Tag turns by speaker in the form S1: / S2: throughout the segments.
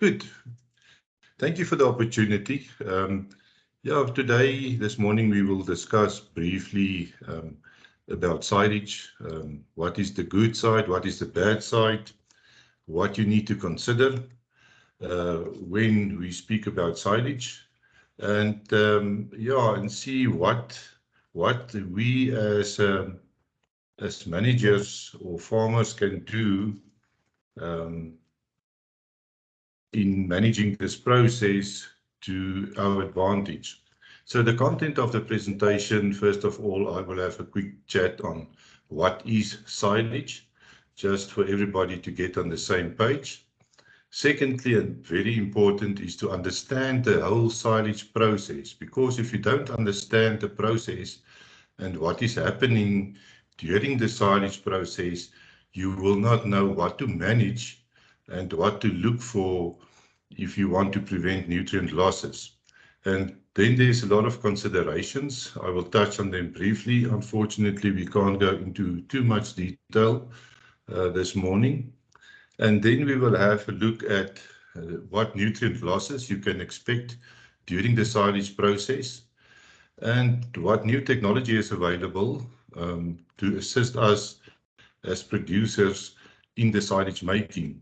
S1: Good. Thank you for the opportunity. This morning, we will discuss briefly about silage. What is the good side? What is the bad side? What you need to consider when we speak about silage, and see what we as managers or farmers can do in managing this process to our advantage. So the content of the presentation, first of all, I will have a quick chat on what is silage, just for everybody to get on the same page. Secondly, and very important, is to understand the whole silage process, because if you don't understand the process and what is happening during the silage process, you will not know what to manage and what to look for if you want to prevent nutrient losses. And then there's a lot of considerations. I will touch on them briefly. Unfortunately, we can't go into too much detail this morning. And then we will have a look at what nutrient losses you can expect during the silage process and what new technology is available to assist us as producers in the silage making.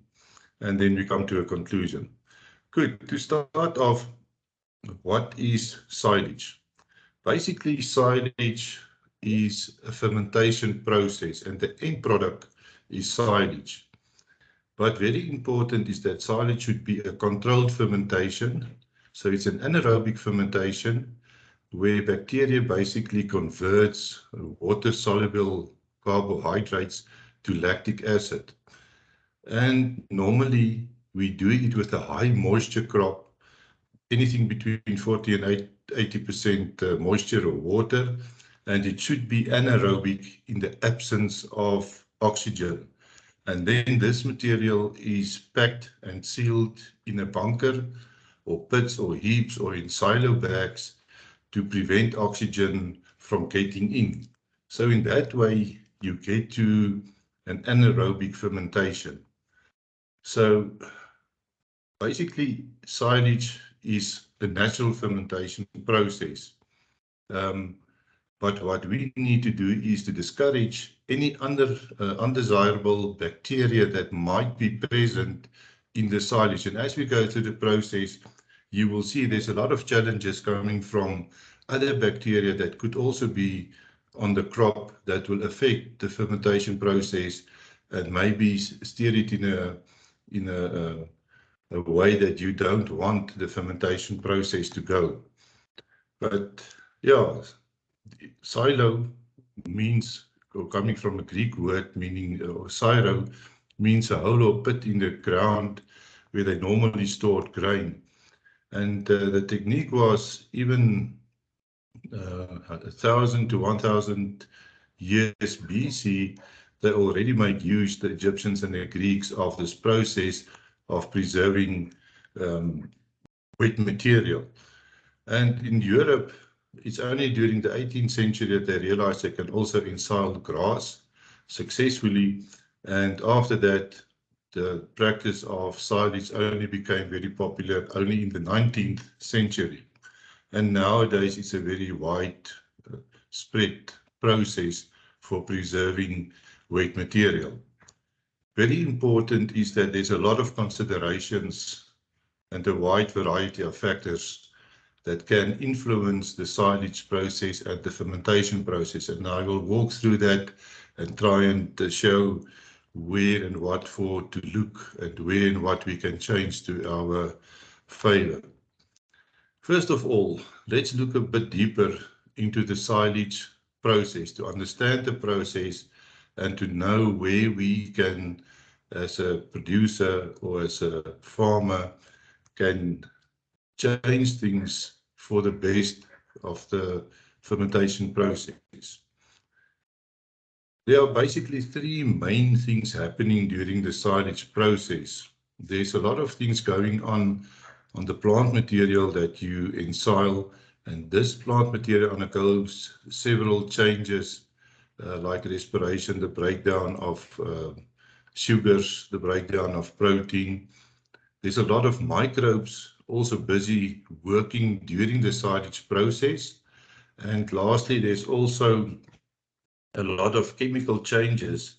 S1: And then we come to a conclusion. Good. To start off, what is silage? Basically, silage is a fermentation process, and the end product is silage. But very important is that silage should be a controlled fermentation. So it's an anaerobic fermentation where bacteria basically converts water-soluble carbohydrates to lactic acid. And normally we do it with a high moisture crop, anything between 40 and 80% moisture or water, and it should be anaerobic in the absence of oxygen. And then this material is packed and sealed in a bunker or pits or heaps or in silo bags to prevent oxygen from getting in. So in that way, you get to an anaerobic fermentation. So basically, silage is a natural fermentation process. But what we need to do is to discourage any undesirable bacteria that might be present in the silage. And as we go through the process, you will see there's a lot of challenges coming from other bacteria that could also be on the crop that will affect the fermentation process and maybe steer it in a way that you don't want the fermentation process to go. But yeah, silo means, or coming from a Greek word meaning silo, means a hole or pit in the ground where they normally stored grain. And the technique was even 1,000 to 1,000 years BC, they already made use, the Egyptians and the Greeks, of this process of preserving wet material. And in Europe, it's only during the 18th century that they realized they can also ensile grass successfully. And after that, the practice of silage only became very popular only in the 19th century. And nowadays, it's a very widespread process for preserving wet material. Very important is that there's a lot of considerations and a wide variety of factors that can influence the silage process and the fermentation process. And I will walk through that and try and show where and what for to look and where and what we can change to our favor. First of all, let's look a bit deeper into the silage process to understand the process and to know where we can, as a producer or as a farmer, can change things for the best of the fermentation process. There are basically three main things happening during the silage process. There's a lot of things going on the plant material that you ensile, and this plant material undergoes several changes like respiration, the breakdown of sugars, the breakdown of protein, There's a lot of microbes also busy working during the silage process. And lastly, there's also a lot of chemical changes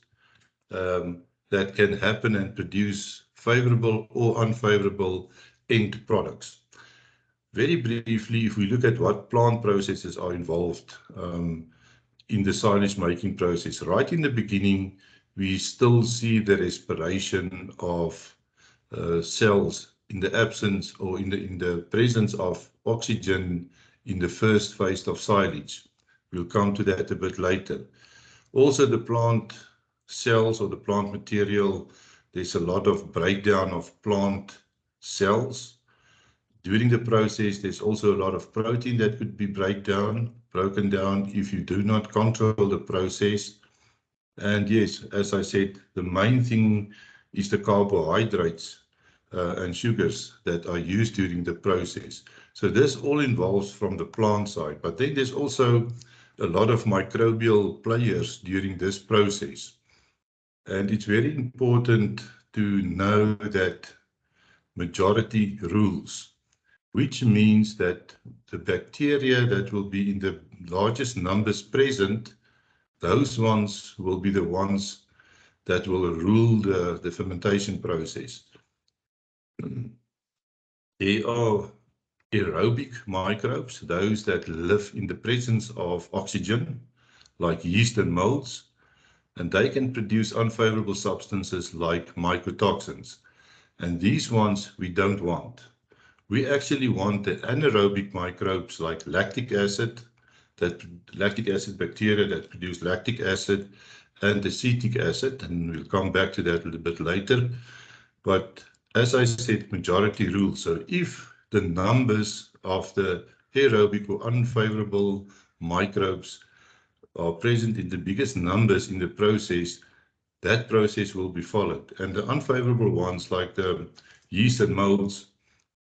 S1: that can happen and produce favorable or unfavorable end products. Very briefly, if we look at what plant processes are involved in the silage making process, right in the beginning, we still see the respiration of cells in the absence or in the presence of oxygen in the first phase of silage. We'll come to that a bit later. Also, the plant cells or the plant material, there's a lot of breakdown of plant cells. During the process, there's also a lot of protein that could be broken down if you do not control the process. And yes, as I said, the main thing is the carbohydrates and sugars that are used during the process. So this all involves from the plant side, but then there's also a lot of microbial players during this process. And it's very important to know that majority rules, which means that the bacteria that will be in the largest numbers present, those ones will be the ones that will rule the fermentation process. There are aerobic microbes, those that live in the presence of oxygen, like yeast and molds, and they can produce unfavorable substances like mycotoxins. And these ones we don't want. We actually want the anaerobic microbes like lactic acid bacteria that produce lactic acid and acetic acid, and we'll come back to that a little bit later. But as I said, majority rule. So if the numbers of the aerobic or unfavorable microbes are present in the biggest numbers in the process, that process will be followed. And the unfavorable ones like the yeast and molds,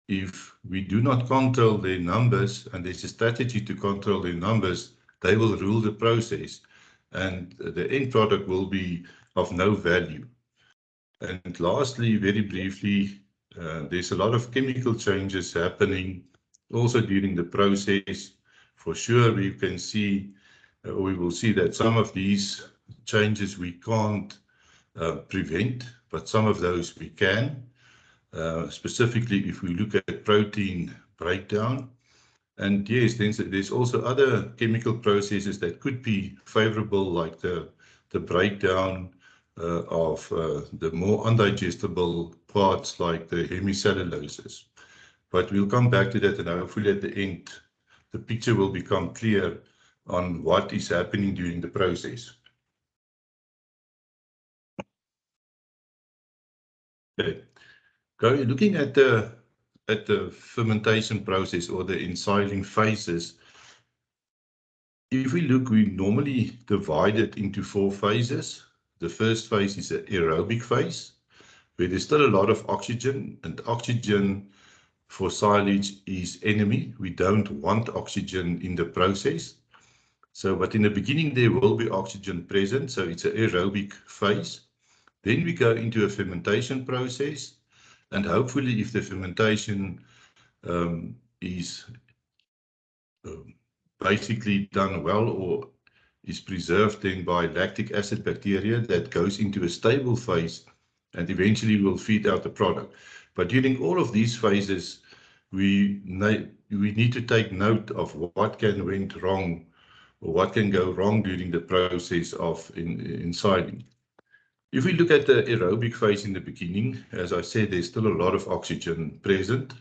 S1: if we do not control their numbers, and there's a strategy to control their numbers, they will rule the process, and the end product will be of no value. And lastly, very briefly, there's a lot of chemical changes happening also during the process. For sure, we can see, we will see that some of these changes we can't prevent, but some of those we can. Specifically, if we look at protein breakdown. And yes, there's also other chemical processes that could be favorable, like the breakdown of the more undigestible parts like the hemicelluloses. But we'll come back to that, and hopefully at the end, the picture will become clear on what is happening during the process. Okay. Looking at the fermentation process or the ensiling phases, if we look, we normally divide it into 4 phases. The first phase is the aerobic phase, where there's still a lot of oxygen, and oxygen for silage is enemy. We don't want oxygen in the process. So, but in the beginning, there will be oxygen present, so it's an aerobic phase. Then we go into a fermentation process, and hopefully if the fermentation is basically done well or is preserved then by lactic acid bacteria, that goes into a stable phase and eventually will feed out the product. But during all of these phases, we need to take note of what can went wrong or what can go wrong during the process of ensiling. If we look at the aerobic phase in the beginning, as I said, there's still a lot of oxygen present.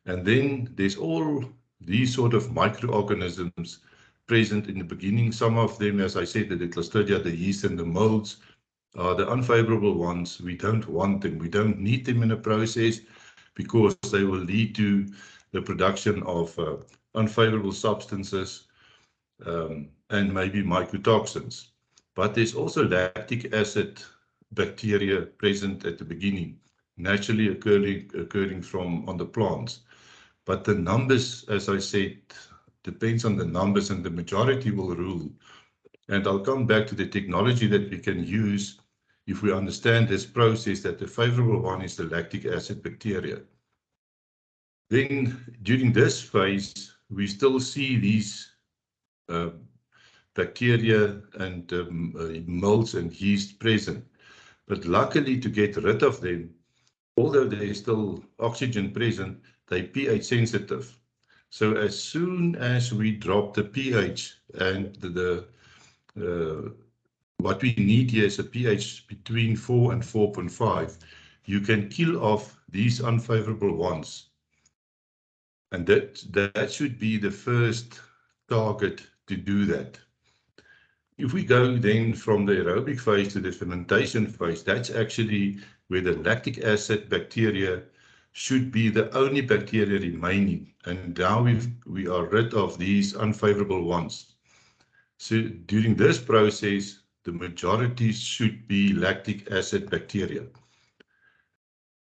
S1: And then there's all these sort of microorganisms present in the beginning. Some of them, as I said, the Clostridia, the yeast and the molds are the unfavorable ones. We don't want them. We don't need them in a process because they will lead to the production of unfavorable substances and maybe mycotoxins. But there's also lactic acid bacteria present at the beginning, naturally occurring from on the plants. But the numbers, as I said, depends on the numbers, and the majority will rule. And I'll come back to the technology that we can use if we understand this process, that the favorable one is the lactic acid bacteria. Then during this phase, we still see these bacteria and molds and yeast present. But luckily, to get rid of them, although there is still oxygen present, they pH sensitive. So as soon as we drop the pH, and what we need here is a pH between 4 and 4.5, you can kill off these unfavorable ones. And that should be the first target to do that. If we go then from the aerobic phase to the fermentation phase, that's actually where the lactic acid bacteria should be the only bacteria remaining. And now we are rid of these unfavorable ones. So during this process, the majority should be lactic acid bacteria.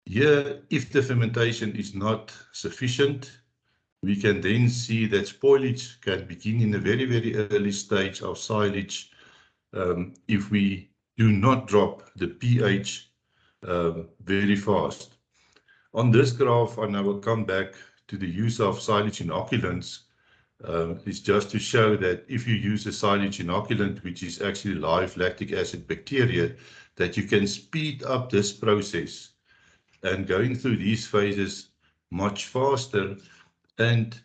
S1: Here, if the fermentation is not sufficient, we can then see that spoilage can begin in a very, very early stage of silage if we do not drop the pH very fast. On this graph, and I will come back to the use of silage inoculants, is just to show that if you use a silage inoculant, which is actually live lactic acid bacteria, that you can speed up this process and going through these phases much faster, and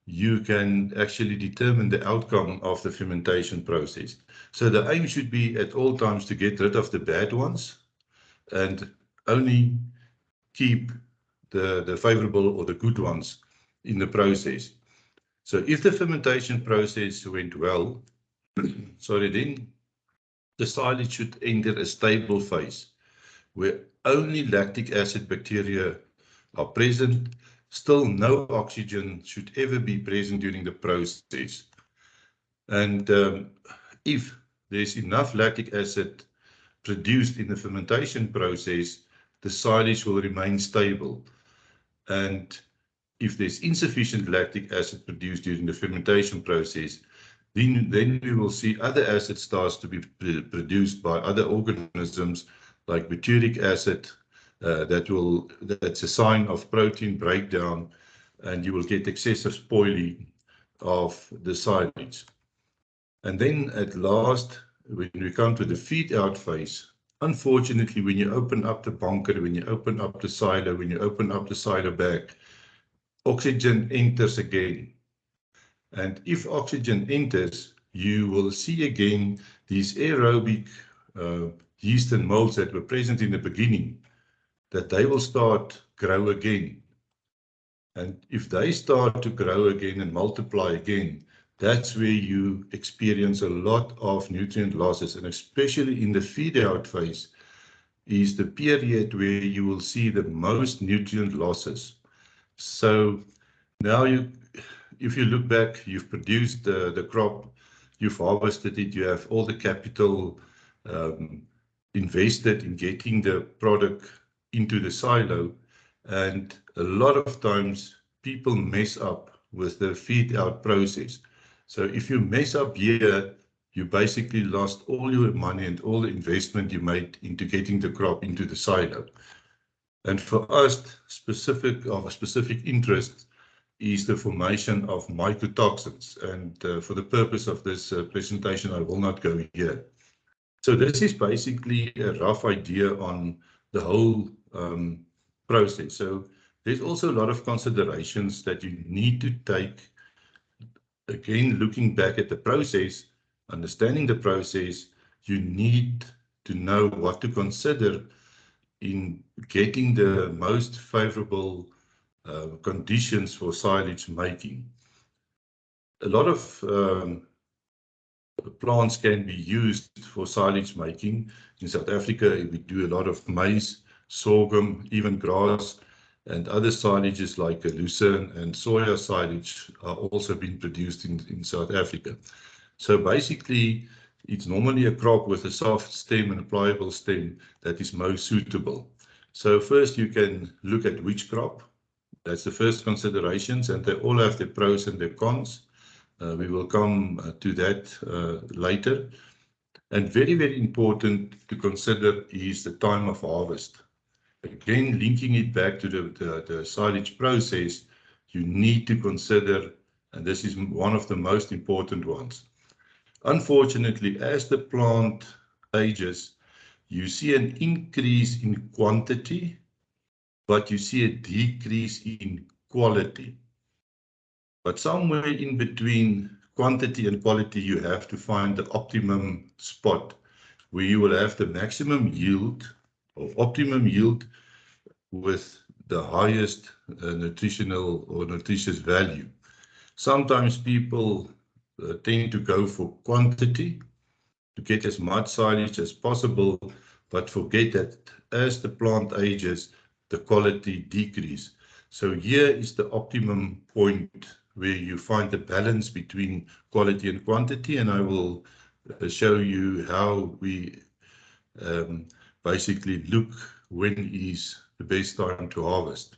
S1: you can actually determine the outcome of the fermentation process. So the aim should be at all times to get rid of the bad ones and only keep the favorable or the good ones in the process. So if the fermentation process went well, then the silage should enter a stable phase where only lactic acid bacteria are present. Still, no oxygen should ever be present during the process. And if there's enough lactic acid produced in the fermentation process, the silage will remain stable. And if there's insufficient lactic acid produced during the fermentation process, then we will see other acid starts to be produced by other organisms like butyric acid. That's a sign of protein breakdown, and you will get excessive spoiling of the silage. And then at last, when we come to the feed out phase, unfortunately, when you open up the bunker, when you open up the silo, when you open up the silo bag, oxygen enters again. And if oxygen enters, you will see again these aerobic yeast and molds that were present in the beginning, that they will start grow again. And if they start to grow again and multiply again, that's where you experience a lot of nutrient losses. And especially in the feed out phase is the period where you will see the most nutrient losses. So now if you look back, you've produced the crop, you've harvested it, you have all the capital invested in getting the product into the silo, and a lot of times people mess up with the feed out process. So if you mess up here, you basically lost all your money and all the investment you made into getting the crop into the silo. And for us, of a specific interest is the formation of mycotoxins. And for the purpose of this presentation, I will not go here. So this is basically a rough idea on the whole process. So there's also a lot of considerations that you need to take. Again, looking back at the process, understanding the process, you need to know what to consider in getting the most favorable conditions for silage making. A lot of plants can be used for silage making. In South Africa, we do a lot of maize, sorghum, even grass, and other silages like lucerne and soya silage are also being produced in South Africa. So basically, it's normally a crop with a soft stem and a pliable stem that is most suitable. So first you can look at which crop. That's the first considerations, and they all have their pros and their cons. We will come to that later. And very, very important to consider is the time of harvest. Again, linking it back to the silage process, you need to consider, and this is one of the most important ones. Unfortunately, as the plant ages, you see an increase in quantity, but you see a decrease in quality. But somewhere in between quantity and quality, you have to find the optimum spot where you will have the maximum yield or optimum yield with the highest nutritional or nutritious value. Sometimes people tend to go for quantity to get as much silage as possible, but forget that as the plant ages, the quality decreases. So here is the optimum point where you find the balance between quality and quantity, and I will show you how we basically look when is the best time to harvest.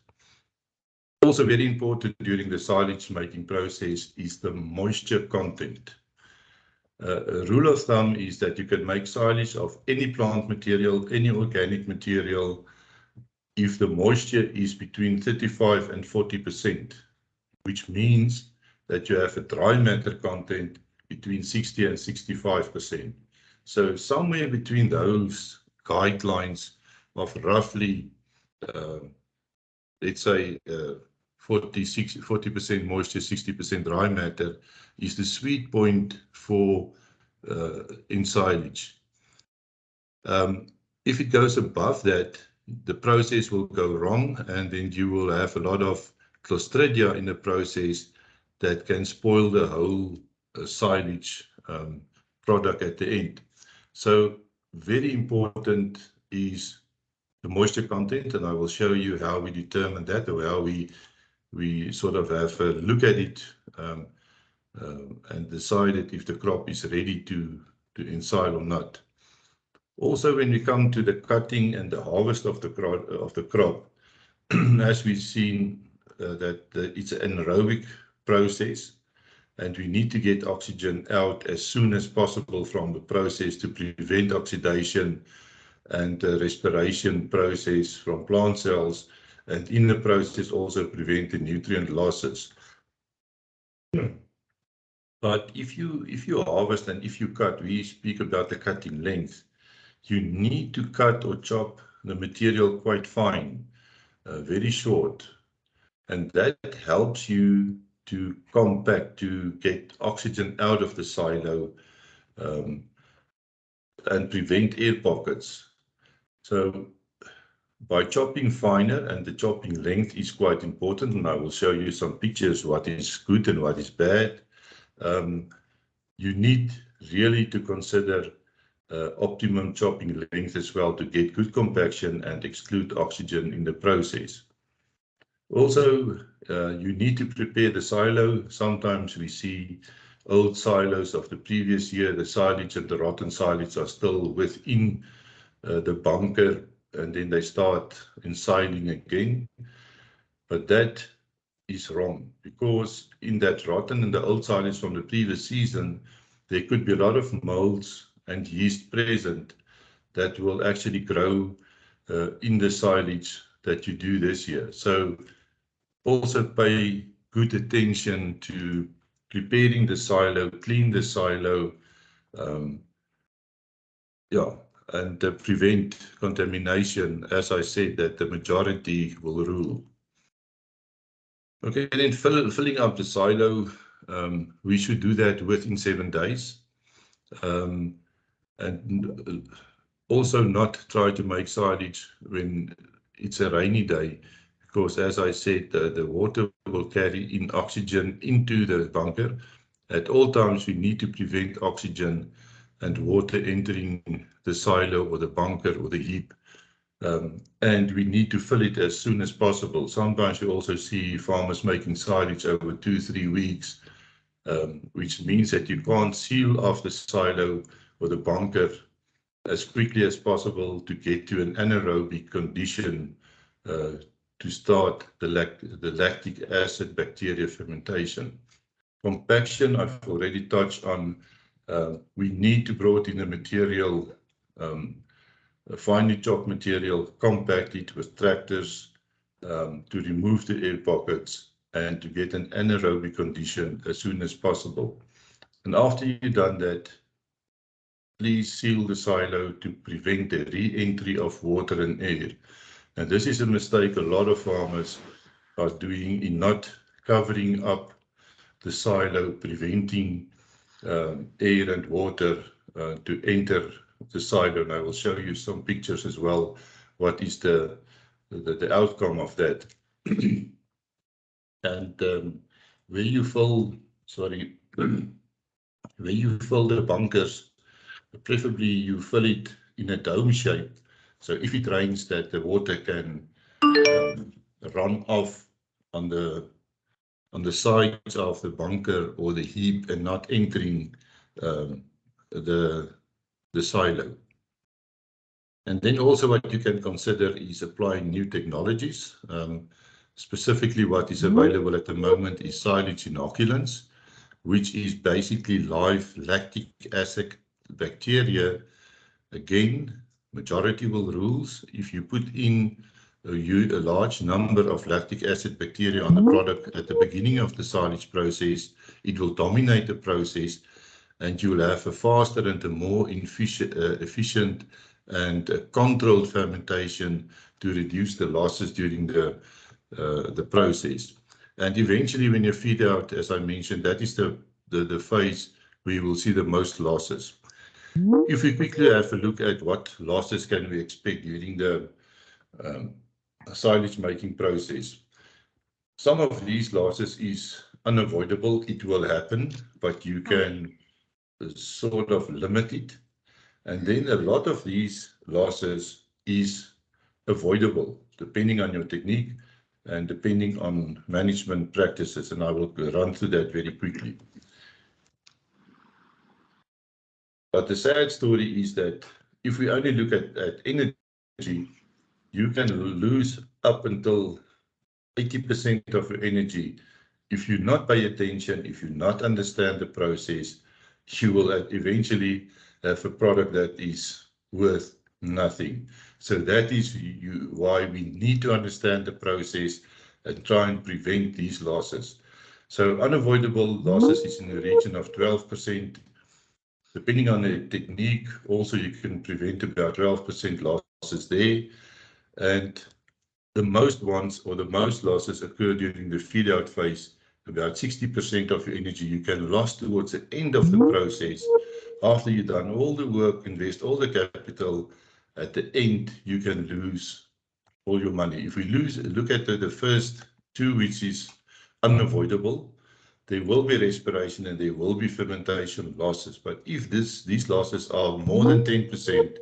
S1: Also very important during the silage making process is the moisture content. A rule of thumb is that you can make silage of any plant material, any organic material, if the moisture is between 35 and 40%, which means that you have a dry matter content between 60 and 65%. So somewhere between those guidelines of roughly, let's say, 40% moisture, 60% dry matter is the sweet point for in silage. If it goes above that, the process will go wrong, and then you will have a lot of Clostridia in the process that can spoil the whole silage product at the end. So very important is the moisture content, and I will show you how we determine that, or how we sort of have a look at it and decided if the crop is ready to ensile or not. Also, when we come to the cutting and the harvest of the crop, as we've seen that it's an anaerobic process, and we need to get oxygen out as soon as possible from the process to prevent oxidation and the respiration process from plant cells, and in the process also prevent the nutrient losses. But if you harvest and if you cut, we speak about the cutting length. You need to cut or chop the material quite fine, very short, and that helps you to compact, to get oxygen out of the silo and prevent air pockets. So by chopping finer, and the chopping length is quite important, and I will show you some pictures what is good and what is bad. You need really to consider optimum chopping length as well to get good compaction and exclude oxygen in the process. Also, you need to prepare the silo. Sometimes we see old silos of the previous year, the silage and the rotten silage are still within the bunker, and then they start ensiling again. But that is wrong, because in that rotten and the old silage from the previous season, there could be a lot of molds and yeast present that will actually grow in the silage that you do this year. So also pay good attention to preparing the silo, clean the silo, and prevent contamination. As I said, that the majority will rule. Okay, and then filling up the silo, we should do that within 7 days. And also not try to make silage when it's a rainy day, because as I said, the water will carry in oxygen into the bunker. At all times, we need to prevent oxygen and water entering the silo or the bunker or the heap. And we need to fill it as soon as possible. Sometimes you also see farmers making silage over 2-3 weeks, which means that you can't seal off the silo or the bunker as quickly as possible to get to an anaerobic condition to start the lactic acid bacteria fermentation. Compaction, I've already touched on. We need to bring in the material, finely chopped material, compact it with tractors to remove the air pockets and to get an anaerobic condition as soon as possible. And after you've done that, please seal the silo to prevent the re-entry of water and air. And this is a mistake a lot of farmers are doing in not covering up the silo, preventing air and water to enter the silo. And I will show you some pictures as well. What is the outcome of that? And where you fill, where you fill the bunkers, preferably you fill it in a dome shape. So if it rains, that the water can run off on the sides of the bunker or the heap and not entering the silo. And then also what you can consider is applying new technologies. Specifically what is available at the moment is silage inoculants, which is basically live lactic acid bacteria. Again, majority will rules. If you put in a large number of lactic acid bacteria on the product at the beginning of the silage process, it will dominate the process and you will have a faster and a more efficient and controlled fermentation to reduce the losses during the process. And eventually when you feed out, as I mentioned, that is the phase where you will see the most losses. If we quickly have a look at what losses can we expect during the silage making process. Some of these losses is unavoidable, it will happen, but you can sort of limit it. And then a lot of these losses is avoidable, depending on your technique and depending on management practices. And I will run through that very quickly. But the sad story is that if we only look at energy, you can lose up until 80% of your energy. If you not pay attention, if you not understand the process, you will eventually have a product that is worth nothing. So that is why we need to understand the process and try and prevent these losses. So unavoidable losses is in the region of 12%. Depending on the technique, also you can prevent about 12% losses there. And the most ones or the most losses occur during the feed out phase. About 60% of your energy you can lose towards the end of the process. After you've done all the work, invest all the capital, at the end you can lose all your money. If we look at the first two, which is unavoidable, there will be respiration and there will be fermentation losses. But if these losses are more than 10%,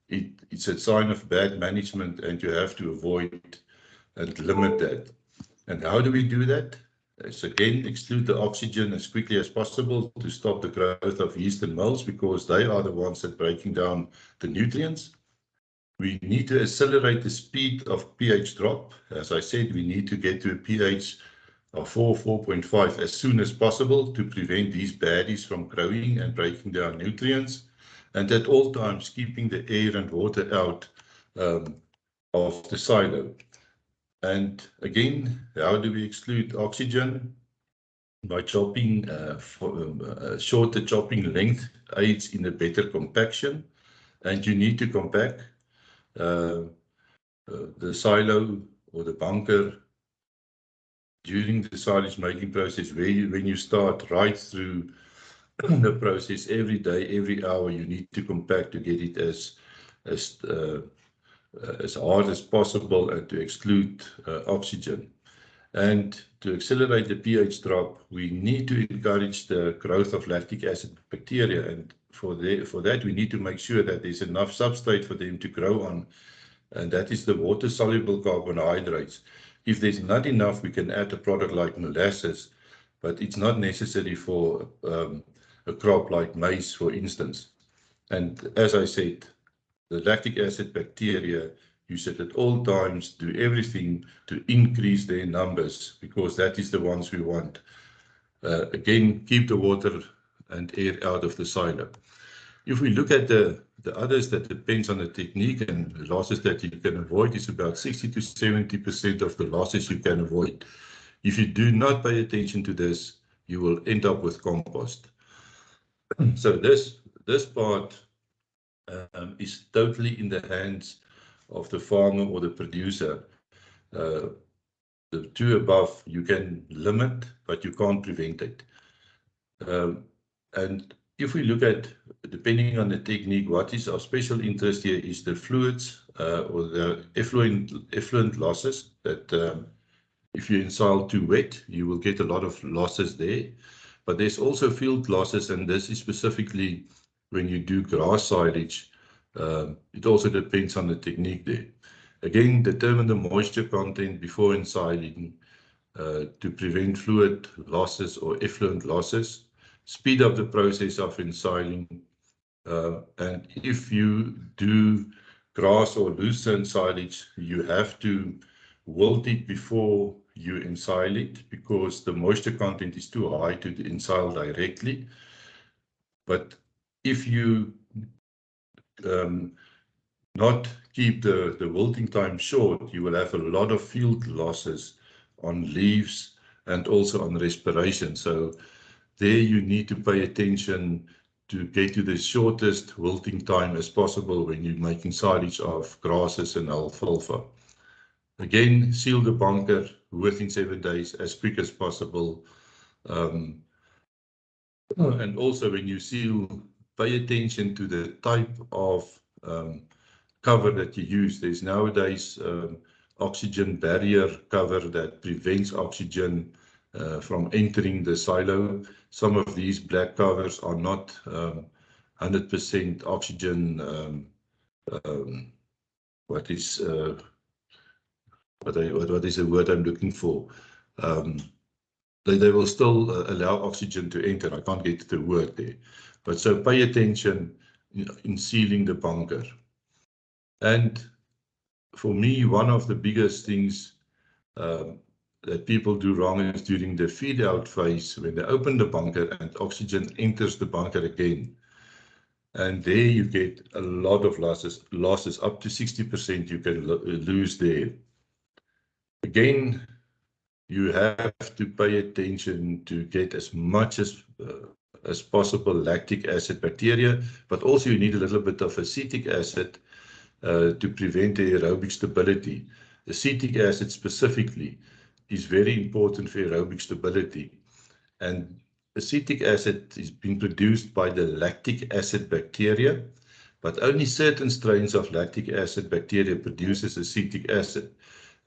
S1: it's a sign of bad management and you have to avoid and limit that. And how do we do that? It's again, exclude the oxygen as quickly as possible to stop the growth of yeast and molds, because they are the ones that are breaking down the nutrients. We need to accelerate the speed of pH drop. As I said, we need to get to a pH of 4.5 as soon as possible to prevent these baddies from growing and breaking down nutrients. And at all times, keeping the air and water out of the silo. And again, how do we exclude oxygen? By chopping, shorter chopping length aids in a better compaction. And you need to compact the silo or the bunker during the silage making process, when you start right through the process, every day, every hour, you need to compact to get it as hard as possible and to exclude oxygen. And to accelerate the pH drop, we need to encourage the growth of lactic acid bacteria. And for that, we need to make sure that there's enough substrate for them to grow on. And that is the water-soluble carbohydrates. If there's not enough, we can add a product like molasses, but it's not necessary for a crop like maize, for instance. And as I said, the lactic acid bacteria, you should at all times do everything to increase their numbers, because that is the ones we want. Again, keep the water and air out of the silo. If we look at the others, that depends on the technique, and losses that you can avoid is about 60 to 70% of the losses you can avoid. If you do not pay attention to this, you will end up with compost. So this part is totally in the hands of the farmer or the producer. The two above you can limit, but you can't prevent it. And if we look at, depending on the technique, what is our special interest here is the fluids or the effluent losses that if you ensile too wet, you will get a lot of losses there. But there's also field losses, and this is specifically when you do grass silage. It also depends on the technique there. Again, determine the moisture content before ensiling to prevent fluid losses or effluent losses. Speed up the process of ensiling. And if you do grass or lucerne silage, you have to wilt it before you ensile it, because the moisture content is too high to ensile directly. But if you not keep the wilting time short, you will have a lot of field losses on leaves and also on respiration. So there you need to pay attention to get to the shortest wilting time as possible when you're making silage of grasses and alfalfa. Again, seal the bunker within 7 days as quick as possible. And also when you seal, pay attention to the type of cover that you use. There's nowadays oxygen barrier cover that prevents oxygen from entering the silo. Some of these black covers are not 100% oxygen. What is the word I'm looking for? They will still allow oxygen to enter. I can't get the word there. But so pay attention in sealing the bunker. And for me, one of the biggest things that people do wrong is during the feed out phase, when they open the bunker and oxygen enters the bunker again. And there you get a lot of losses up to 60% you can lose there. Again, you have to pay attention to get as much as possible lactic acid bacteria, but also you need a little bit of acetic acid to prevent the aerobic stability. Acetic acid specifically is very important for aerobic stability. And acetic acid is being produced by the lactic acid bacteria, but only certain strains of lactic acid bacteria produces acetic acid.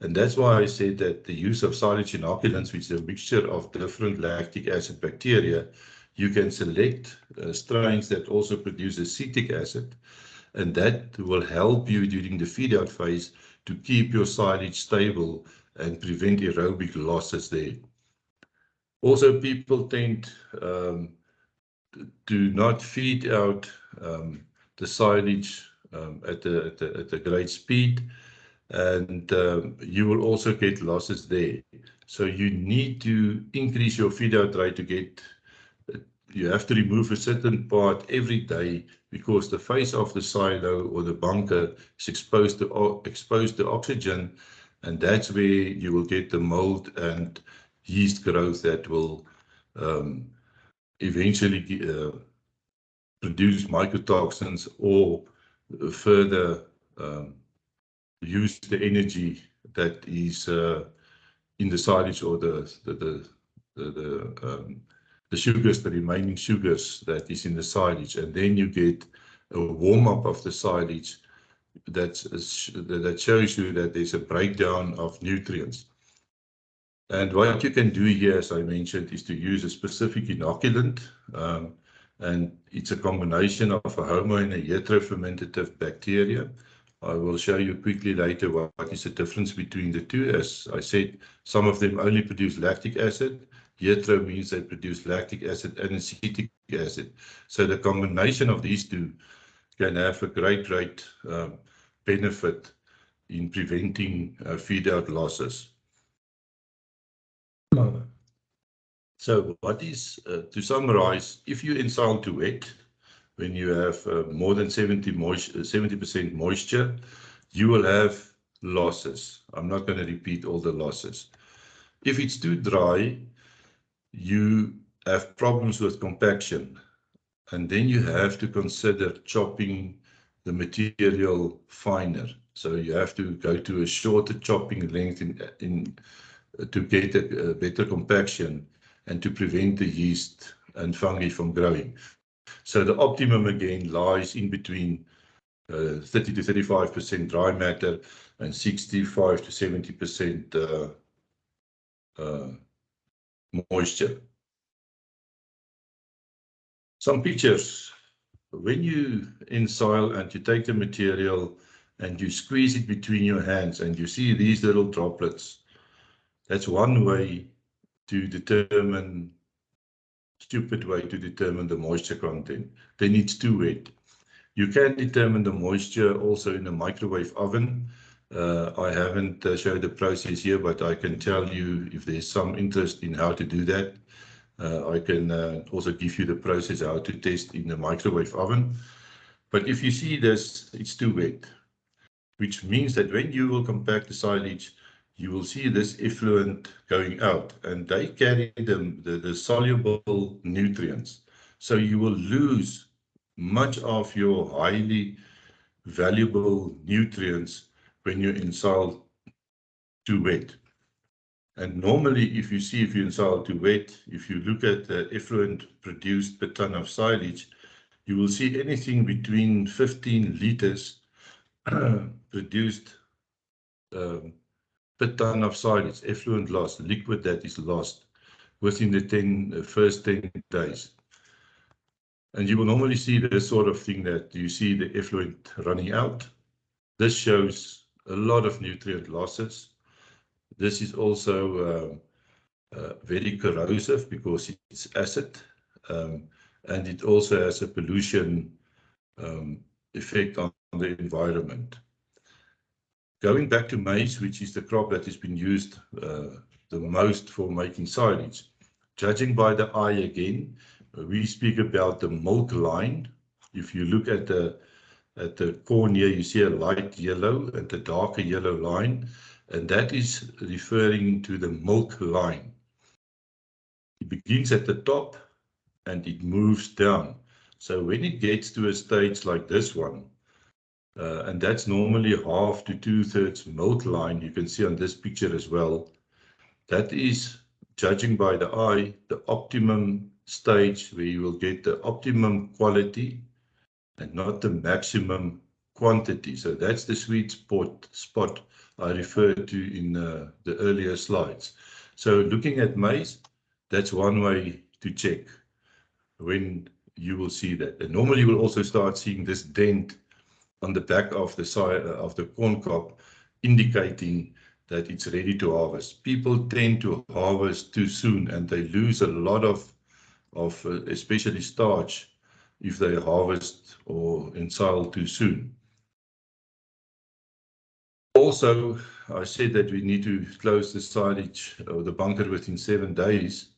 S1: And that's why I said that the use of silage inoculants, which is a mixture of different lactic acid bacteria, you can select strains that also produce acetic acid. And that will help you during the feed out phase to keep your silage stable and prevent aerobic losses there. Also, people tend to not feed out the silage at a great speed, and you will also get losses there. So you need to increase your feed out rate to get. You have to remove a certain part every day, because the face of the silo or the bunker is exposed to oxygen, and that's where you will get the mold and yeast growth that will eventually produce mycotoxins or further use the energy that is in the silage or the sugars, the remaining sugars that is in the silage, and then you get a warm up of the silage that shows you that there's a breakdown of nutrients. And what you can do here, as I mentioned, is to use a specific inoculant, and it's a combination of a homo and a heterofermentative bacteria. I will show you quickly later what is the difference between the two. As I said, some of them only produce lactic acid. Hetero means they produce lactic acid and acetic acid. So the combination of these two can have a great benefit in preventing feed out losses. So what is, to summarize, if you ensile to wet, when you have more than 70% moisture, you will have losses. I'm not going to repeat all the losses. If it's too dry, you have problems with compaction, and then you have to consider chopping the material finer. So you have to go to a shorter chopping length to get a better compaction and to prevent the yeast and fungi from growing. So the optimum again lies in between 30 to 35% dry matter and 65 to 70% moisture. Some pictures. When you ensile and you take the material and you squeeze it between your hands and you see these little droplets, that's one way to determine, stupid way to determine the moisture content. Then it's too wet. You can determine the moisture also in a microwave oven. I haven't showed the process here, but I can tell you if there's some interest in how to do that. I can also give you the process how to test in the microwave oven. But if you see this, it's too wet, which means that when you will compact the silage, you will see this effluent going out, and they carry the soluble nutrients. So you will lose much of your highly valuable nutrients when you ensile too wet. And normally, if you ensile too wet, if you look at the effluent produced per ton of silage, you will see anything between 15 liters produced per ton of silage, effluent loss, liquid that is lost within the first 10 days. And you will normally see this sort of thing, that you see the effluent running out. This shows a lot of nutrient losses. This is also very corrosive because it's acid, and it also has a pollution effect on the environment. Going back to maize, which is the crop that has been used the most for making silage, judging by the eye again, we speak about the milk line. If you look at the corn here, you see a light yellow and the darker yellow line, and that is referring to the milk line. It begins at the top and it moves down. So when it gets to a stage like this one, and that's normally half to 2/3 milk line, you can see on this picture as well, that is, judging by the eye, the optimum stage where you will get the optimum quality and not the maximum quantity. So that's the sweet spot I referred to in the earlier slides. So looking at maize, that's one way to check when you will see that. And normally you will also start seeing this dent on the back of the side of the corn cob, indicating that it's ready to harvest. People tend to harvest too soon and they lose a lot of especially starch if they harvest or ensile too soon. Also, I said that we need to close the silage or the bunker within 7 days.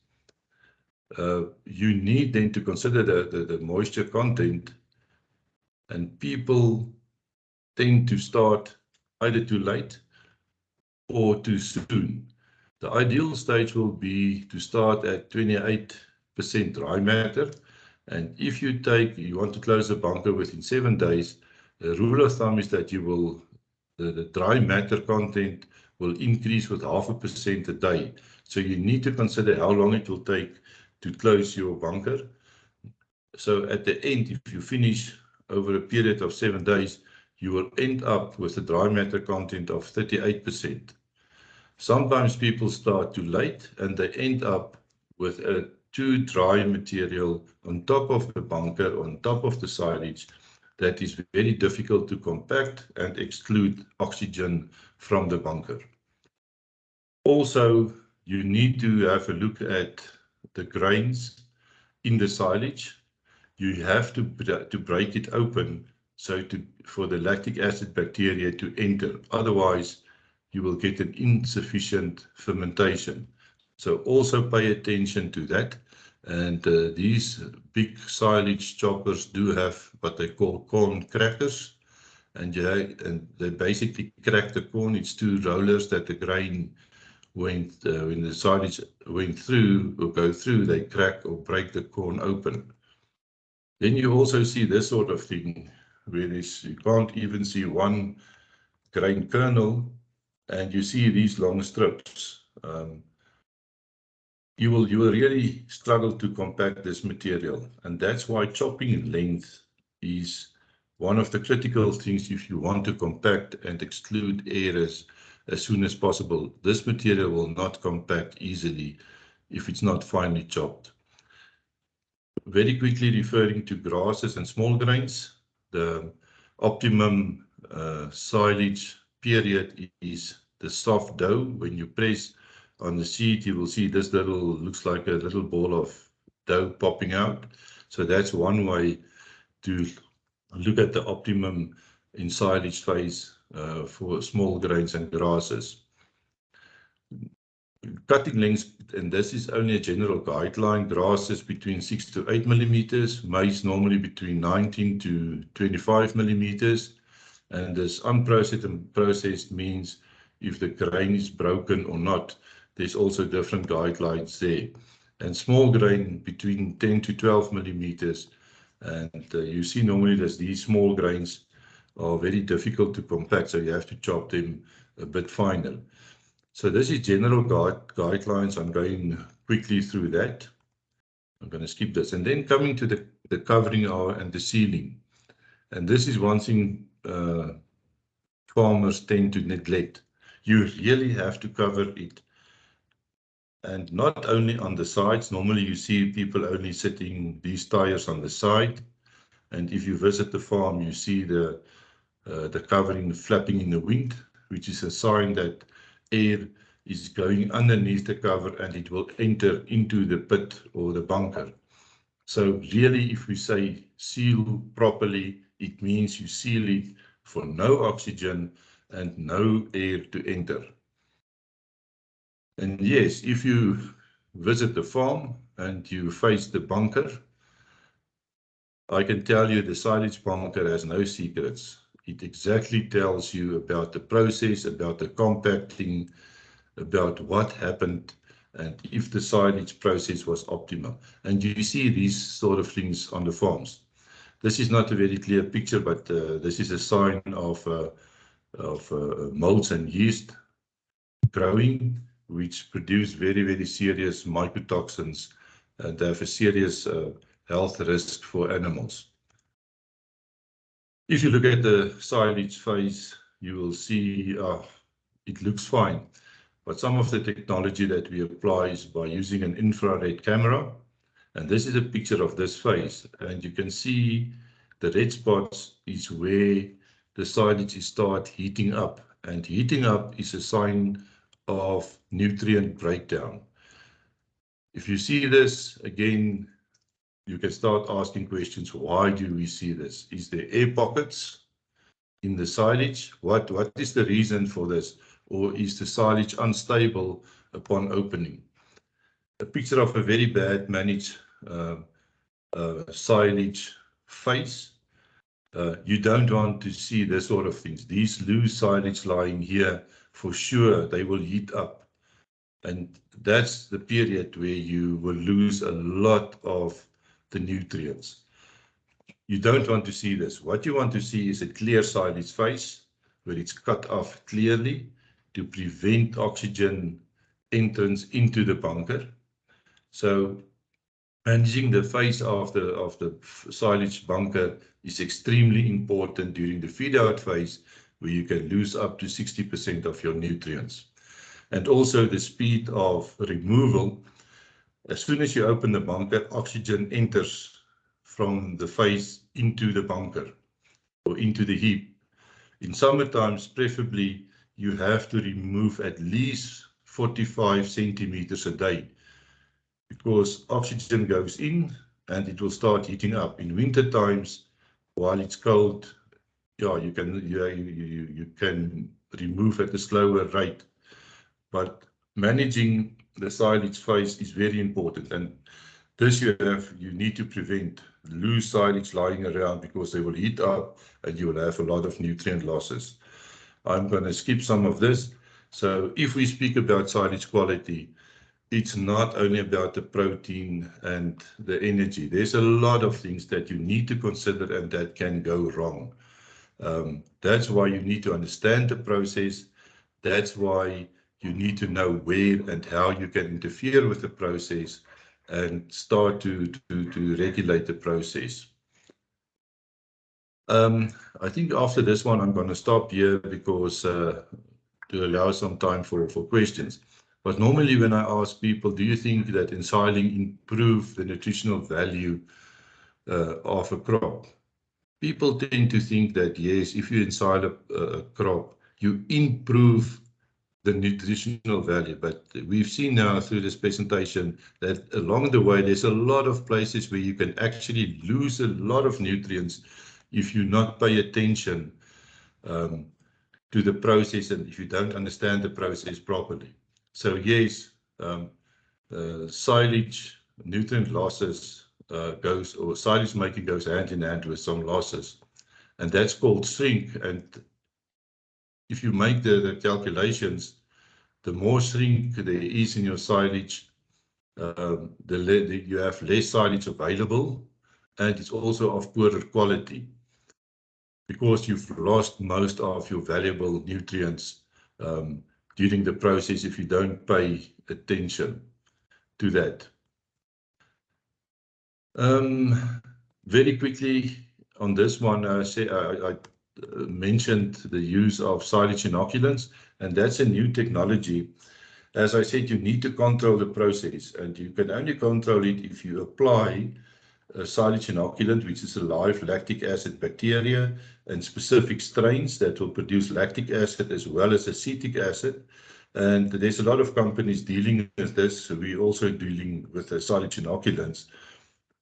S1: You need then to consider the moisture content, and people tend to start either too late or too soon. The ideal stage will be to start at 28% dry matter, and if you want to close the bunker within 7 days, the rule of thumb is that the dry matter content will increase with 0.5% a day. So you need to consider how long it will take to close your bunker. So at the end, if you finish over a period of 7 days, you will end up with a dry matter content of 38%. Sometimes people start too late and they end up with a too dry material on top of the bunker, on top of the silage, that is very difficult to compact and exclude oxygen from the bunker. Also, you need to have a look at the grains in the silage. You have to break it open for the lactic acid bacteria to enter. Otherwise, you will get an insufficient fermentation. So also pay attention to that. And these big silage choppers do have what they call corn crackers. And they basically crack the corn. It's two rollers that the grain when the silage went through or go through, they crack or break the corn open. Then you also see this sort of thing where you can't even see one grain kernel, and you see these long strips. You will really struggle to compact this material, and that's why chopping length is one of the critical things if you want to compact and exclude errors as soon as possible. This material will not compact easily if it's not finely chopped. Very quickly referring to grasses and small grains, the optimum silage period is the soft dough. When you press on the seed, you will see this looks like a little ball of dough popping out. So that's one way to look at the optimum in silage phase for small grains and grasses. Cutting lengths, and this is only a general guideline, grasses between 6 to 8 millimeters, maize normally between 19 to 25 millimeters. And this unprocessed and processed means if the grain is broken or not. There's also different guidelines there. And small grain between 10 to 12 millimeters. And you see normally that these small grains are very difficult to compact, so you have to chop them a bit finer. So this is general guidelines. I'm going quickly through that. I'm going to skip this. And then coming to the covering and the sealing. And this is one thing farmers tend to neglect. You really have to cover it. And not only on the sides. Normally you see people only setting these tires on the side. And if you visit the farm, you see the covering flapping in the wind, which is a sign that air is going underneath the cover and it will enter into the pit or the bunker. So really, if we say seal properly, it means you seal it for no oxygen and no air to enter. And yes, if you visit the farm and you face the bunker, I can tell you the silage bunker has no secrets. It exactly tells you about the process, about the compacting, about what happened, and if the silage process was optimal. And you see these sort of things on the farms. This is not a very clear picture, but this is a sign of molds and yeast growing, which produce very, very serious mycotoxins and have a serious health risk for animals. If you look at the silage phase, you will see it looks fine. But some of the technology that we apply is by using an infrared camera. And this is a picture of this phase. And you can see the red spots is where the silage start heating up. And heating up is a sign of nutrient breakdown. If you see this, again, you can start asking questions. Why do we see this? Is there air pockets in the silage? What is the reason for this? Or is the silage unstable upon opening? A picture of a very bad managed silage phase. You don't want to see this sort of things. These loose silage lying here, for sure, they will heat up. And that's the period where you will lose a lot of the nutrients. You don't want to see this. What you want to see is a clear silage phase where it's cut off clearly to prevent oxygen entrance into the bunker. So managing the phase of the silage bunker is extremely important during the feed out phase, where you can lose up to 60% of your nutrients. And also the speed of removal. As soon as you open the bunker, oxygen enters from the phase into the bunker or into the heap. In summer times, preferably, you have to remove at least 45 centimeters a day, because oxygen goes in and it will start heating up. In winter times, while it's cold, you can remove at a slower rate. But managing the silage phase is very important, and this you need to prevent loose silage lying around because they will heat up and you will have a lot of nutrient losses. I'm going to skip some of this. So if we speak about silage quality, it's not only about the protein and the energy. There's a lot of things that you need to consider and that can go wrong. That's why you need to understand the process. That's why you need to know where and how you can interfere with the process and start to regulate the process. I think after this one, I'm going to stop here because to allow some time for questions. But normally when I ask people, do you think that ensiling improve the nutritional value of a crop? People tend to think that, yes, if you ensile a crop, you improve the nutritional value. But we've seen now through this presentation that along the way, there's a lot of places where you can actually lose a lot of nutrients if you not pay attention to the process and if you don't understand the process properly. So yes, silage, nutrient losses silage making goes hand in hand with some losses. And that's called shrink. And if you make the calculations, the more shrink there is in your silage, you have less silage available, and it's also of poorer quality because you've lost most of your valuable nutrients during the process if you don't pay attention to that. Very quickly on this one, I mentioned the use of silage inoculants, and that's a new technology. As I said, you need to control the process, and you can only control it if you apply a silage inoculant, which is a live lactic acid bacteria and specific strains that will produce lactic acid as well as acetic acid. And there's a lot of companies dealing with this. So we're also dealing with the silage inoculants.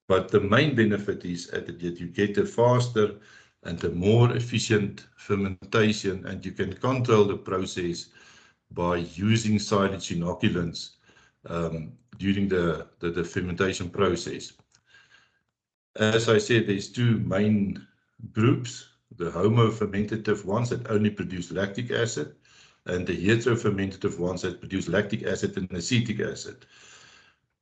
S1: But the main benefit is that you get a faster and a more efficient fermentation, and you can control the process by using silage inoculants during the fermentation process. As I said, there's two main groups, the homofermentative ones that only produce lactic acid, and the heterofermentative ones that produce lactic acid and acetic acid.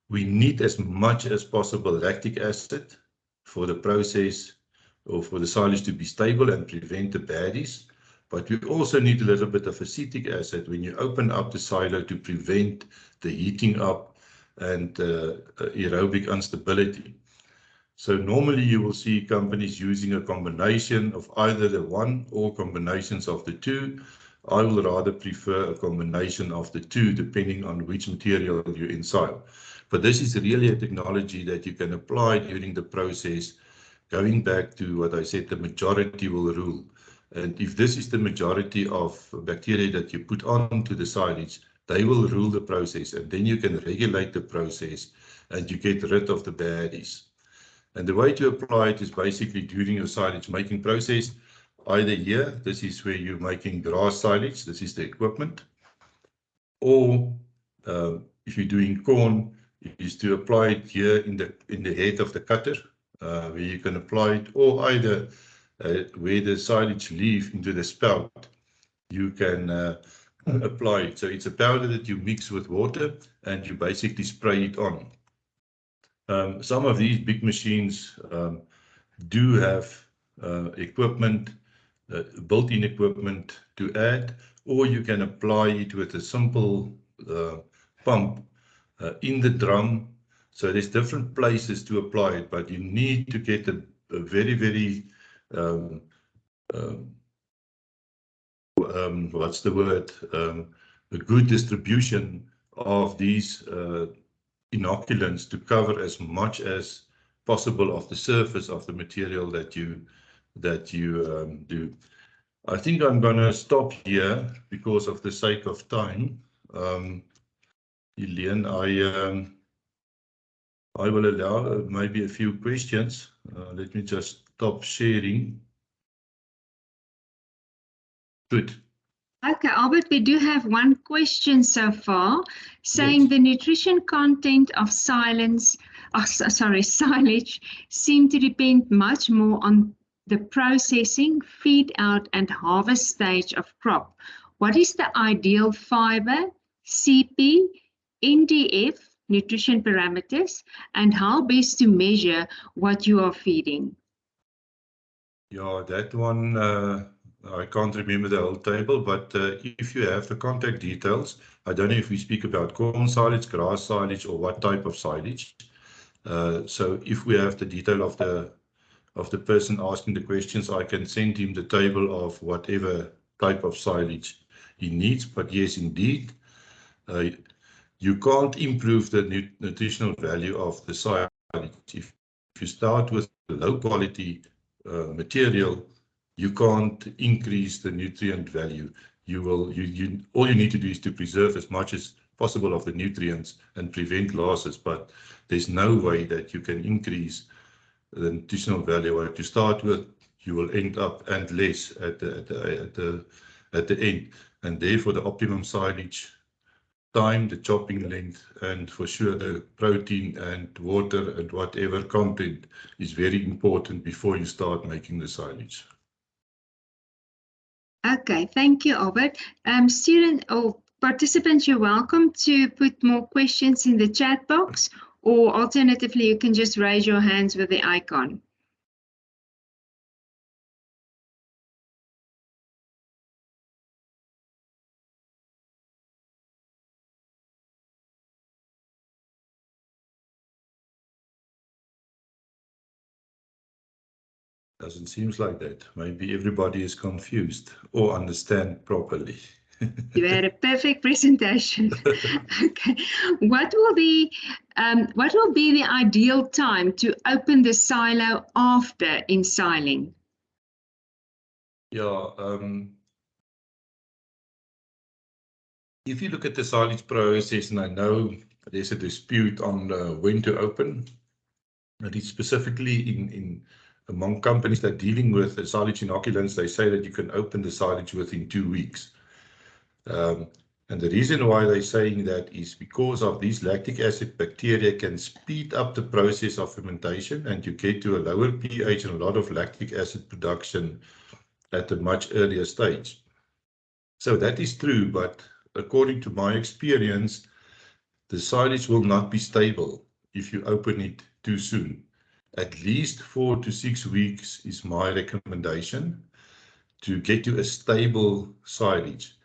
S1: We need as much as possible lactic acid for the process or for the silage to be stable and prevent the baddies. But we also need a little bit of acetic acid when you open up the silo to prevent the heating up and aerobic instability. So normally you will see companies using a combination of either the one or combinations of the two. I will rather prefer a combination of the two depending on which material you ensile. But this is really a technology that you can apply during the process, going back to what I said, the majority will rule. And if this is the majority of bacteria that you put onto the silage, they will rule the process, and then you can regulate the process and you get rid of the baddies. And the way to apply it is basically during your silage making process, either here, this is where you're making grass silage, this is the equipment, or if you're doing corn, is to apply it here in the head of the cutter, where you can apply it, or either where the silage leave into the spout, you can apply it. So it's a powder that you mix with water and you basically spray it on. Some of these big machines do have equipment, built-in equipment to add, or you can apply it with a simple pump in the drum. So there's different places to apply it, but you need to get a very, very, what's the word, a good distribution of these inoculants to cover as much as possible of the surface of the material that you do. I think I'm going to stop here because of the sake of time. Elaine, I will allow maybe a few questions. Let me just stop sharing. Good.
S2: Okay, Albert, we do have one question so far saying
S1: Yes.
S2: the nutrition content of silage seem to depend much more on the processing, feed out, and harvest stage of crop. What is the ideal fiber, CP, NDF, nutrition parameters, and how best to measure what you are feeding?
S1: Yeah, that one, I can't remember the whole table, but if you have the contact details, I don't know if we speak about corn silage, grass silage, or what type of silage. So if we have the detail of the person asking the questions, I can send him the table of whatever type of silage he needs. But yes, indeed, uh, you can't improve the nutritional value of the silage. If you start with low quality material, you can't increase the nutrient value. All you need to do is to preserve as much as possible of the nutrients and prevent losses, but there's no way that you can increase the nutritional value. What you start with, you will end up and less at the end, and therefore the optimum silage time, the chopping length, and for sure the protein and water and whatever content is very important before you start making the silage.
S2: Okay, thank you, Albert. Student or participants, you're welcome to put more questions in the chat box, or alternatively, you can just raise your hands with the icon.
S1: Doesn't seem like that. Maybe everybody is confused or understand properly.
S2: You had a perfect presentation. Okay, what will be the ideal time to open the silo after ensiling?
S1: Yeah, if you look at the silage process, and I know there's a dispute on when to open, but it's specifically in among companies that are dealing with the silage inoculants, they say that you can open the silage within 2 weeks. And the reason why they're saying that is because of these lactic acid bacteria can speed up the process of fermentation, and you get to a lower pH and a lot of lactic acid production at a much earlier stage. So that is true, but according to my experience, the silage will not be stable if you open it too soon. At least 4 to 6 weeks is my recommendation to get to a stable silage.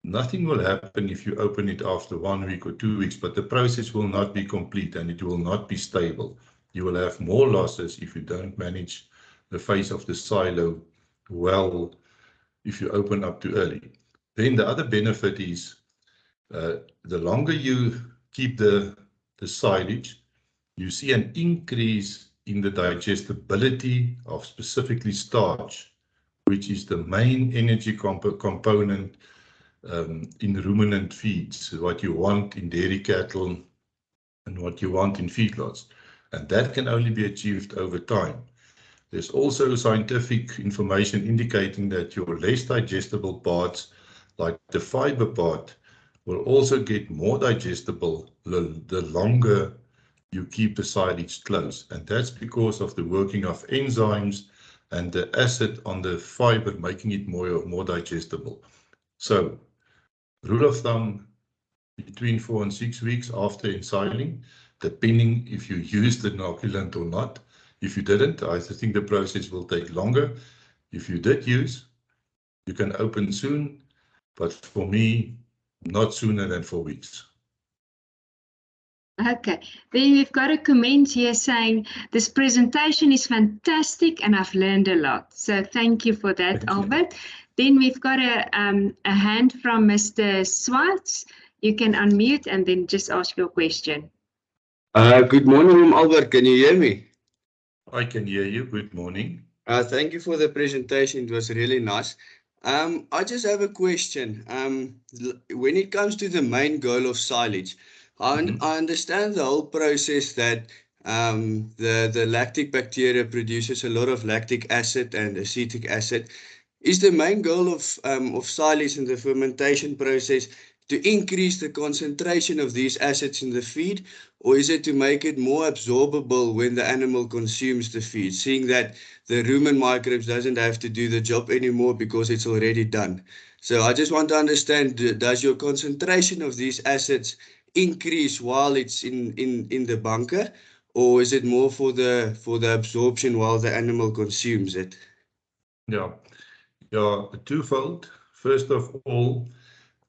S1: Nothing will happen if you open it after 1 week or 2 weeks, but the process will not be complete and it will not be stable. You will have more losses if you don't manage the face of the silo well if you open up too early. Then the other benefit is the longer you keep the silage, you see an increase in the digestibility of specifically starch, which is the main energy component in ruminant feeds, what you want in dairy cattle and what you want in feedlots. And that can only be achieved over time. There's also scientific information indicating that your less digestible parts, like the fiber part, will also get more digestible the longer you keep the silage close. And that's because of the working of enzymes and the acid on the fiber, making it more digestible. So, rule of thumb, between 4 and 6 weeks after ensiling, depending if you used the inoculant or not. If you didn't, I think the process will take longer. If you did use, you can open soon, but for me, not sooner than 4 weeks.
S2: Okay, then we've got a comment here saying this presentation is fantastic and I've learned a lot. So thank you for that, Albert. Then we've got a hand from Mr. Swartz. You can unmute and then just ask your question.
S3: Good morning, Albert. Can you hear me?
S1: I can hear you. Good morning.
S3: Thank you for the presentation. It was really nice. I just have a question. When it comes to the main goal of silage, I understand the whole process that the lactic bacteria produces a lot of lactic acid and acetic acid. Is the main goal of silage in the fermentation process to increase the concentration of these acids in the feed, or is it to make it more absorbable when the animal consumes the feed, seeing that the rumen microbes doesn't have to do the job anymore because it's already done? So I just want to understand, does your concentration of these acids increase while it's in the bunker, or is it more for the absorption while the animal consumes it?
S1: Yeah, yeah, twofold. First of all,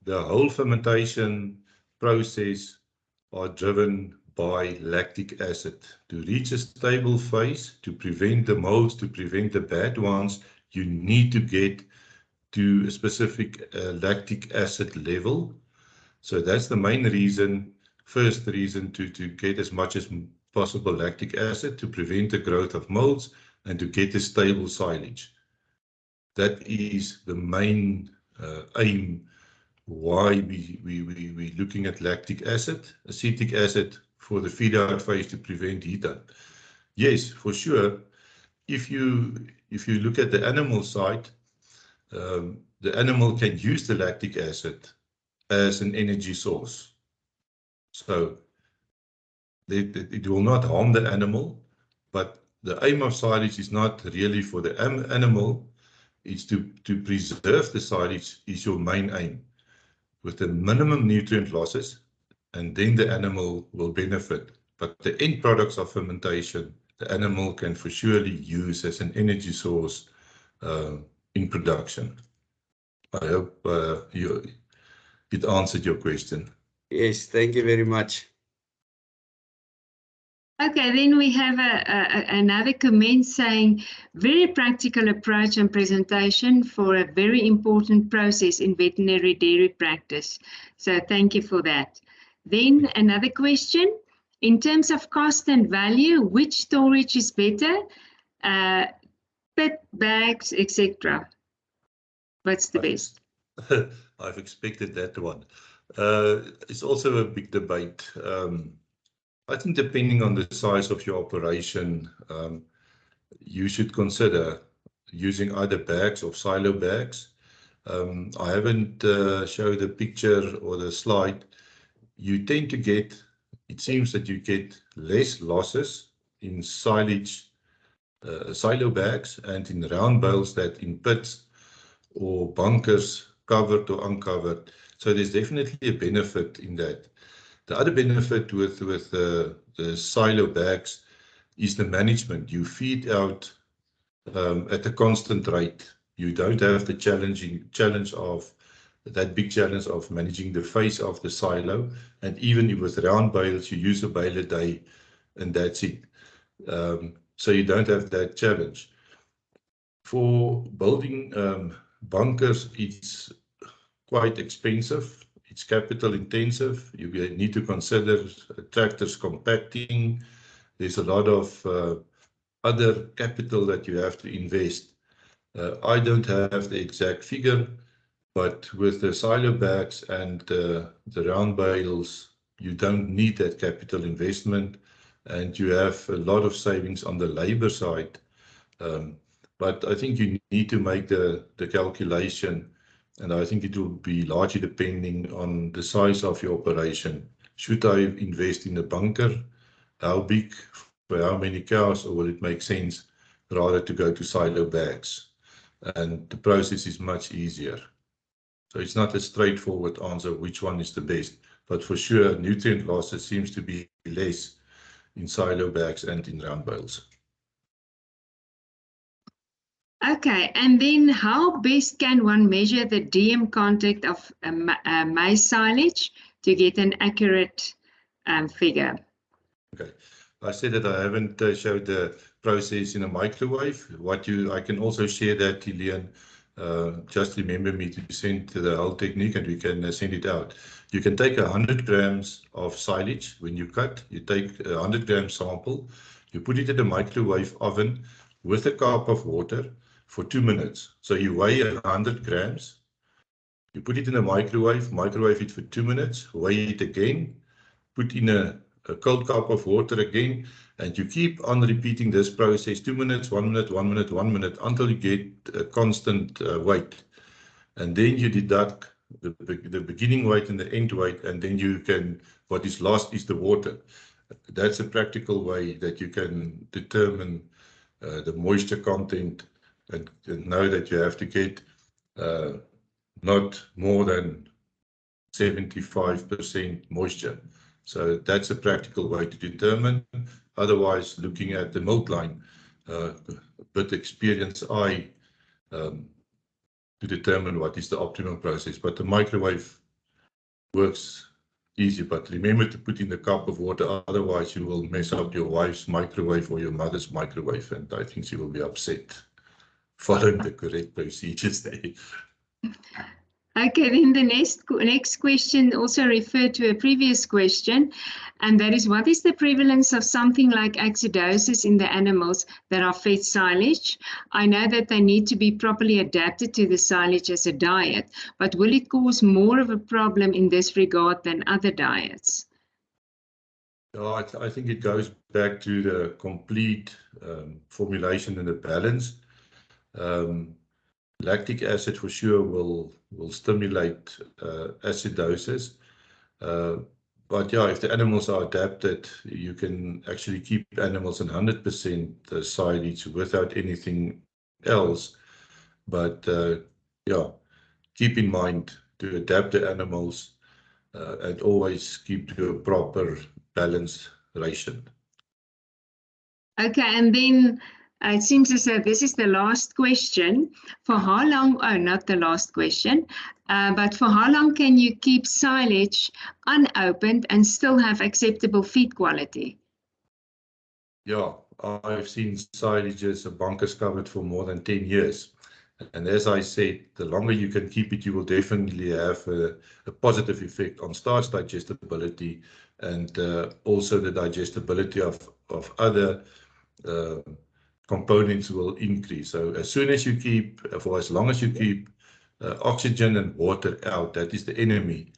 S1: the whole fermentation process are driven by lactic acid. To reach a stable phase, to prevent the molds, to prevent the bad ones, you need to get to a specific lactic acid level. So that's the main reason, first reason to get as much as possible lactic acid to prevent the growth of molds and to get a stable silage. That is the main aim why we're looking at lactic acid, acetic acid for the feed out phase to prevent heat up. Yes, for sure. If you look at the animal side, the animal can use the lactic acid as an energy source. So it will not harm the animal, but the aim of silage is not really for the animal. It's to preserve the silage is your main aim, with the minimum nutrient losses, and then the animal will benefit. But the end products of fermentation, the animal can for surely use as an energy source in production. I hope it answered your question.
S3: Yes, thank you very much.
S2: Okay, then we have another comment saying, very practical approach and presentation for a very important process in veterinary dairy practice. So thank you for that. Then another question, in terms of cost and value, which storage is better? Pit, bags, etc. What's the best?
S1: I've expected that one. It's also a big debate. I think depending on the size of your operation, you should consider using either bags or silo bags. I haven't showed the picture or the slide. You tend to get, it seems that you get less losses in silage, silo bags and in round bales than in pits or bunkers, covered or uncovered. So there's definitely a benefit in that. The other benefit with the silo bags is the management. You feed out at a constant rate. You don't have the challenge of that big challenge of managing the face of the silo. And even with round bales, you use a bale a day and that's it. So you don't have that challenge. For building bunkers, it's quite expensive. It's capital intensive. You need to consider tractors compacting. There's a lot of other capital that you have to invest. I don't have the exact figure, but with the silo bags and the round bales, you don't need that capital investment, and you have a lot of savings on the labor side. But I think you need to make the calculation, and I think it will be largely depending on the size of your operation. Should I invest in a bunker? How big? For how many cows? Or will it make sense rather to go to silo bags? And the process is much easier. So it's not a straightforward answer which one is the best, but for sure nutrient losses seems to be less in silo bags and in round bales.
S2: Okay, and then how best can one measure the DM content of maize silage to get an accurate figure? Okay.
S1: I said that I haven't showed the process in a microwave. I can also share that, Helene. Just remember me to send the whole technique and we can send it out. You can take 100 grams of silage when you cut. You take a 100 gram sample, you put it in a microwave oven with a cup of water for 2 minutes. So you weigh 100 grams, you put it in a microwave it for 2 minutes, weigh it again, put in a a cold cup of water again, and you keep on repeating this process 2 minutes, 1 minute, 1 minute, 1 minute until you get a constant weight. And then you deduct the beginning weight and the end weight, and then you can, what is lost is the water. That's a practical way that you can determine the moisture content and know that you have to get not more than 75% moisture. So that's a practical way to determine. Otherwise, looking at the milk line, a bit experienced eye to determine what is the optimum process. But the microwave works easy, but remember to put in a cup of water, otherwise you will mess up your wife's microwave or your mother's microwave, and I think she will be upset following the correct procedures there.
S2: Okay, then the next question also referred to a previous question, and that is, what is the prevalence of something like acidosis in the animals that are fed silage? I know that they need to be properly adapted to the silage as a diet, but will it cause more of a problem in this regard than other diets?
S1: I think it goes back to the complete formulation and the balance. Lactic acid for sure will stimulate acidosis. But yeah, if the animals are adapted, you can actually keep animals in 100% silage without anything else. But yeah, keep in mind to adapt the animals and always keep to a proper balanced ration.
S2: Okay, and then it seems as though this is the last question. For how long, oh, not the last question, but for how long can you keep silage unopened and still have acceptable feed quality?
S1: Yeah, I've seen silages, bunkers covered for more than 10 years. And as I said, the longer you can keep it, you will definitely have a positive effect on starch digestibility and also the digestibility of other components will increase. So as soon as you keep, for as long as you keep oxygen and water out, that is the enemy.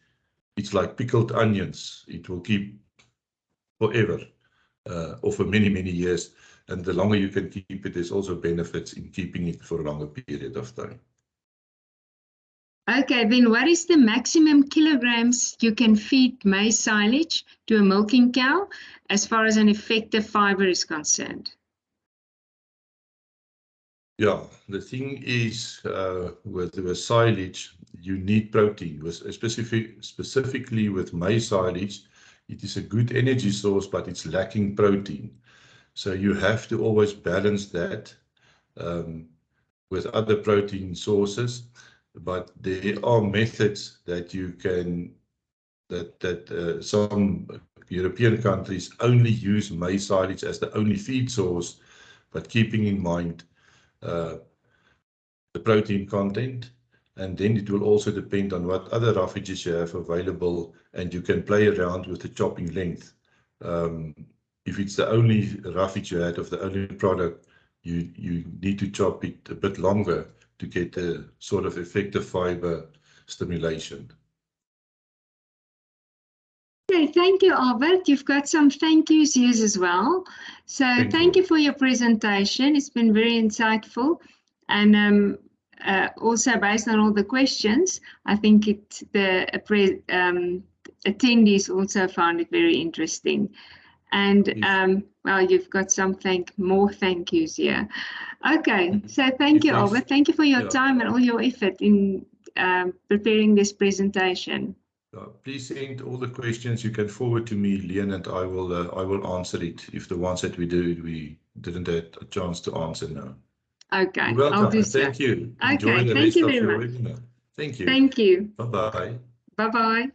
S1: It's like pickled onions. It will keep forever or for many, many years. And the longer you can keep it, there's also benefits in keeping it for a longer period of time.
S2: Okay, then what is the maximum kilograms you can feed maize silage to a milking cow as far as an effective fiber is concerned?
S1: Yeah, the thing is with silage, you need protein. Specifically with maize silage, it is a good energy source, but it's lacking protein. So you have to always balance that with other protein sources. But there are methods that you can, some European countries only use maize silage as the only feed source, but keeping in mind the protein content, and then it will also depend on what other roughages you have available, and you can play around with the chopping length. If it's the only roughage you had of the only product, you need to chop it a bit longer to get a sort of effective fiber stimulation.
S2: Okay, thank you, Albert. You've got some thank yous here as well. So thank you for your presentation. It's been very insightful. And also based on all the questions, I think the attendees also found it very interesting. And well, you've got some more thank yous here. Okay, so thank you, Albert. Thank you for your time and all your effort in preparing this presentation.
S1: Please send all the questions you can forward to me, Leon, and I will answer it if the ones that we didn't have a chance to answer now.
S2: Okay,
S1: you're welcome.
S2: I'll do so.
S1: Thank you.
S2: Okay,
S1: Enjoy the
S2: thank
S1: rest
S2: you
S1: of
S2: very
S1: your
S2: much.
S1: webinar. Thank you.
S2: Thank you.
S1: Bye-bye.
S2: Bye-bye.